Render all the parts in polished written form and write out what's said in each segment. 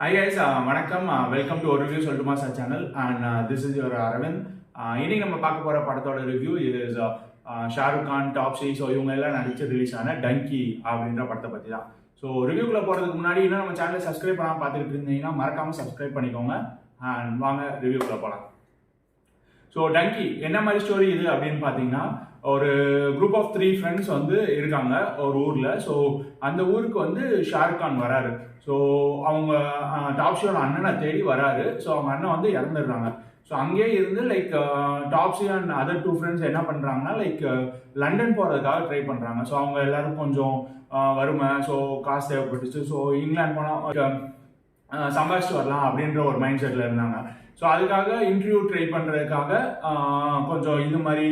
Hi guys, வணக்கம். Welcome to ஒரு review சொல்லட்டுமா sir channel and this is your Aravind. இன்னைக்கு நம்ம பார்க்க போகிற படத்தோட review is Shahrukh Khan, Taapsee, so இவங்க எல்லாம் நடிச்சு ரிலீஸ் ஆன டங்கி அப்படின்ற படத்தை பற்றி தான். ஸோ ரிவ்யூக்குள்ளே போகிறதுக்கு முன்னாடி இன்னும் நம்ம சேனலை சப்ஸ்கிரைப் பண்ணாமல் பார்த்துட்டு இருந்தீங்கன்னா மறக்காமல் சப்ஸ்கிரைப் பண்ணிக்கோங்க அண்ட் வாங்க ரிவ்யூக்குள்ளே போகலாம். ஸோ டங்கி என்ன மாதிரி ஸ்டோரி இது அப்படின்னு பார்த்தீங்கன்னா, ஒரு குரூப் ஆஃப் 3 ஃப்ரெண்ட்ஸ் வந்து இருக்காங்க ஒரு ஊரில். ஸோ அந்த ஊருக்கு வந்து ஷாருக் கான் வராரு. ஸோ அவங்க டாப்ஸியோட அண்ணனை தேடி வராரு. ஸோ அவங்க அண்ணன் வந்து இறந்துடுறாங்க. ஸோ அங்கேயே இருந்து like Taapsee and other 2 friends என்ன பண்ணுறாங்கன்னா லைக் லண்டன் போகிறதுக்காக ட்ரை பண்ணுறாங்க. ஸோ அவங்க எல்லாரும் கொஞ்சம் வறுமை, ஸோ காசு தேவைப்பட்டுச்சு. ஸோ இங்கிலாந்து போனால் சம்பாதிச்சுட்டு வரலாம் அப்படின்ற ஒரு மைண்ட் செட்டில் இருந்தாங்க. ஸோ அதுக்காக இன்டர்வியூ ட்ரை பண்ணுறதுக்காக கொஞ்சம் இது மாதிரி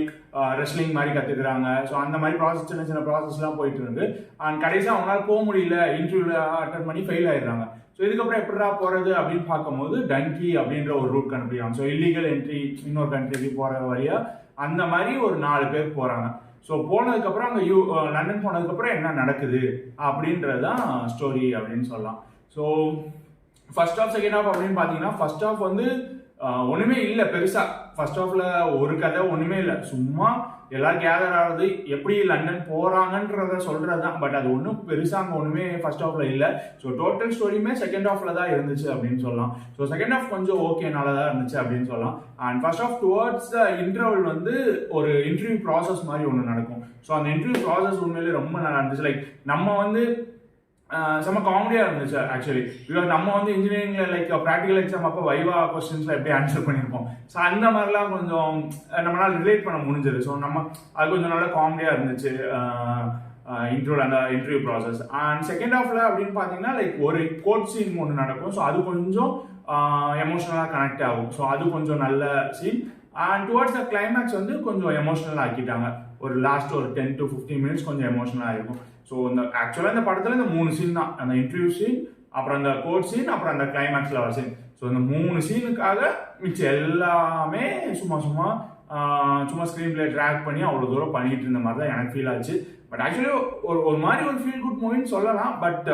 ரெஸ்லிங் மாதிரி கற்றுக்குறாங்க. ஸோ அந்த மாதிரி ப்ராசஸ் சின்ன சின்ன ப்ராசஸ்லாம் போயிட்டு இருக்கு. அண்ட் கடைசியாக அவங்களால போக முடியல, இன்டர்வியூவில் அட்டன் பண்ணி ஃபெயில் ஆயிடுறாங்க. ஸோ இதுக்கப்புறம் எப்படா போகிறது அப்படின்னு பார்க்கும்போது டங்கி அப்படின்ற ஒரு ரூட் கண்டுபிடிக்கிறாங்க. ஸோ இல்லீகல் என்ட்ரி இன்னொரு கண்ட்ரிக்கு போகிற வழியாக அந்த மாதிரி ஒரு 4 பேர் போகிறாங்க. ஸோ போனதுக்கப்புறம் அங்கே லண்டன் போனதுக்கப்புறம் என்ன நடக்குது அப்படின்றது தான் ஸ்டோரி அப்படின்னு சொல்லலாம். So first half second half அப்படின்னு பார்த்தீங்கன்னா, ஃபர்ஸ்ட் ஆஃப் வந்து ஒன்றுமே இல்லை பெருசாக. ஃபர்ஸ்ட் ஆஃப்ல ஒரு கதை ஒன்றுமே இல்லை, சும்மா எல்லாரும் கேதர் ஆகுது, எப்படி லண்டன் போகிறாங்கன்றத சொல்கிறது தான். பட் அது ஒன்றும் பெருசாக அங்கே ஒன்றுமே ஃபர்ஸ்ட் ஆஃப்ல இல்லை. ஸோ டோட்டல் ஸ்டோரியுமே செகண்ட் ஆஃப்ல தான் இருந்துச்சு அப்படின்னு சொல்லலாம். ஸோ செகண்ட் ஆஃப் கொஞ்சம் ஓகே நல்லா தான் இருந்துச்சு அப்படின்னு சொல்லலாம். And first half towards the interval வந்து ஒரு இன்டர்வியூ ப்ராசஸ் மாதிரி ஒன்று நடக்கும். ஸோ அந்த இன்டர்வியூ ப்ராசஸ் உண்மையிலே ரொம்ப நல்லா இருந்துச்சு. லைக் நம்ம வந்து செம்ம காமெடியாக இருந்துச்சு ஆக்சுவலி. பிகாஸ் நம்ம வந்து இன்ஜினியரிங்கில் லைக் ப்ராக்டிக்கல் எக்ஸாம் அப்போ வைவா கொஸ்டின்ஸில் எப்படி ஆன்சர் பண்ணியிருப்போம். ஸோ அந்த மாதிரிலாம் கொஞ்சம் நம்மளால் ரிலேட் பண்ண முடிஞ்சது. ஸோ நம்ம அது கொஞ்சம் நல்லா காமெடியாக இருந்துச்சு அந்த இன்டர்வியூ ப்ராசஸ். அண்ட் செகண்ட் ஹாஃப்ல அப்படின்னு பார்த்தீங்கன்னா லைக் ஒரு கோட் சீன் ஒன்று நடக்கும். ஸோ அது கொஞ்சம் எமோஷ்னலாக கனெக்ட் ஆகும். ஸோ அது கொஞ்சம் நல்ல scene. And towards the climax வந்து கொஞ்சம் எமோஷ்னலாக ஆக்கிட்டாங்க. ஒரு லாஸ்ட் ஒரு 10 to 15 மினிட்ஸ் கொஞ்சம் எமோஷ்னலாக இருக்கும். ஸோ இந்த ஆக்சுவலாக இந்த படத்தில் இந்த 3 சீன் தான், அந்த இன்டர்வியூ சீன், அப்புறம் அந்த கோட் சீன், அப்புறம் அந்த கிளைமேக்ஸில் வர சீன். ஸோ இந்த 3 சீனுக்காக மிச்சம் எல்லாமே சும்மா ஸ்க்ரீன் பிளே ட்ராக் பண்ணி அவ்வளோ தூரம் பண்ணிட்டு இருந்த மாதிரி தான் எனக்கு ஃபீல் ஆச்சு. பட் ஆக்சுவலி ஒரு மாதிரி ஒரு ஃபீல் குட் மூவின்னு சொல்லலாம். பட்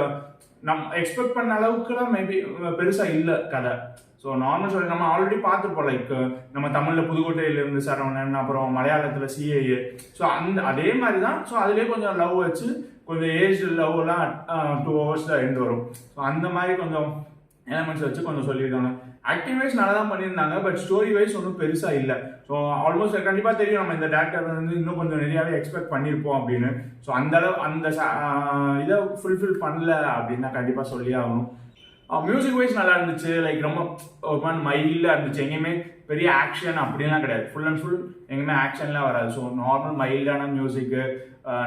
நம்ம எக்ஸ்பெக்ட் பண்ண அளவுக்குலாம் மேபி பெருசாக இல்லை கதை. ஸோ நார்மல் ஸ்டோரி நம்ம ஆல்ரெடி பார்த்துருப்போம். லைக் நம்ம தமிழில் புதுக்கோட்டையிலிருந்து சரவணன், அப்புறம் மலையாளத்தில் சிஏஏ. ஸோ அதே மாதிரி தான். ஸோ அதுலேயே கொஞ்சம் லவ் வச்சு கொஞ்சம் ஏஜ் லவ்லாம் 2 hours எண்ட் வரும். ஸோ அந்த மாதிரி கொஞ்சம் எலமெண்ட்ஸ் வச்சு கொஞ்சம் சொல்லியிருக்காங்க. ஆக்டிங் வைஸ் நல்லா தான் பண்ணியிருந்தாங்க. பட் ஸ்டோரி வைஸ் ஒன்றும் பெருசாக இல்லை. ஸோ ஆல்மோஸ்ட் கண்டிப்பாக தெரியும் நம்ம இந்த டேரக்டர் வந்து இன்னும் கொஞ்சம் நிறையாவே எக்ஸ்பெக்ட் பண்ணியிருப்போம் அப்படின்னு. ஸோ அந்த அளவு அந்த இதை ஃபுல்ஃபில் பண்ணல அப்படின்னு தான் கண்டிப்பாக சொல்லி ஆகணும். மியூசிக் வைஸ் நல்லா இருந்துச்சு. லைக் ரொம்ப ஒரு மாதிரி மைல்டாக இருந்துச்சு. எங்கேயுமே பெரிய ஆக்ஷன் அப்படின்லாம் கிடையாது. ஃபுல் அண்ட் ஃபுல் எங்கேயுமே ஆக்ஷன்லாம் வராது. ஸோ நார்மல் மைல்டான மியூசிக்கு,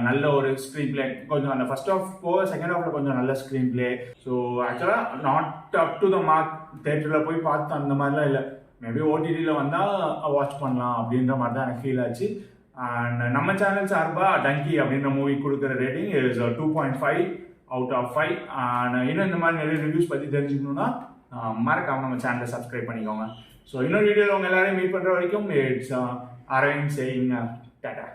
நல்ல ஒரு ஸ்க்ரீன் பிளே. கொஞ்சம் அந்த ஃபர்ஸ்ட் ஆஃப் போக செகண்ட் ஆஃப்ல கொஞ்சம் நல்ல ஸ்க்ரீன் பிளே. ஸோ ஆக்சுவலாக not up to the mark. தேட்டரில் போய் பார்த்து அந்த மாதிரிலாம் இல்லை. மேபி ஓடிடியில் வந்தால் வாட்ச் பண்ணலாம் அப்படின்ற மாதிரி தான் எனக்கு ஃபீல் ஆச்சு. அண்ட் நம்ம சேனல் சார்பாக டங்கி அப்படின்ற மூவி கொடுக்குற rating is 2.5 out of 5. And இன்னும் இந்த மாதிரி நிறைய ரிவ்யூஸ் பற்றி தெரிஞ்சுக்கணுன்னா மறக்காம நம்ம சேனலை சப்ஸ்கிரைப் பண்ணிக்கோங்க. ஸோ இன்னொரு வீடியோவில் உங்கள் எல்லாரையும் மீட் பண்ணுற வரைக்கும் இட்ஸ் அரவிந்த் சேயிங் டாடா.